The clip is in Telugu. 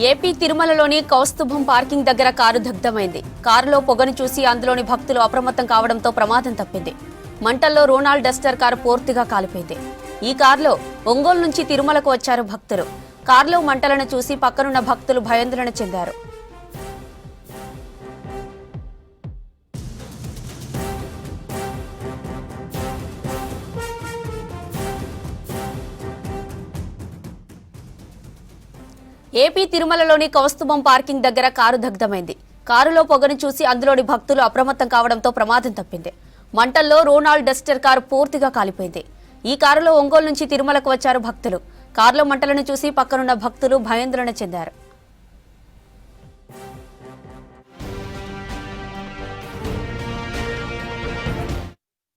ఏపీ తిరుమలలోని కౌస్తుభం పార్కింగ్ దగ్గర కారు దగ్ధమైంది. కారులో పొగను చూసి అందులోని భక్తులు అప్రమత్తం కావడంతో ప్రమాదం తప్పింది. మంటల్లో రోనాల్డ్ డస్టర్ కారు పూర్తిగా కాలిపోయింది. ఈ కారులో ఒంగోలు నుంచి తిరుమలకు వచ్చారు భక్తులు. కారులో మంటలను చూసి పక్కనున్న భక్తులు భయాందోళన చెందారు. ఏపీ తిరుమలలోని కౌస్తుభం పార్కింగ్ దగ్గర కారు దగ్ధమైంది. కారులో పొగను చూసి అందులోని భక్తులు అప్రమత్తం కావడంతో ప్రమాదం తప్పింది. మంటల్లో రోనాల్డ్ డస్టర్ కారు పూర్తిగా కాలిపోయింది. ఈ కారులో ఒంగోలు నుంచి తిరుమలకు వచ్చారు భక్తులు. కారులో మంటలను చూసి పక్కనున్న భక్తులు భయాందోళన చెందారు.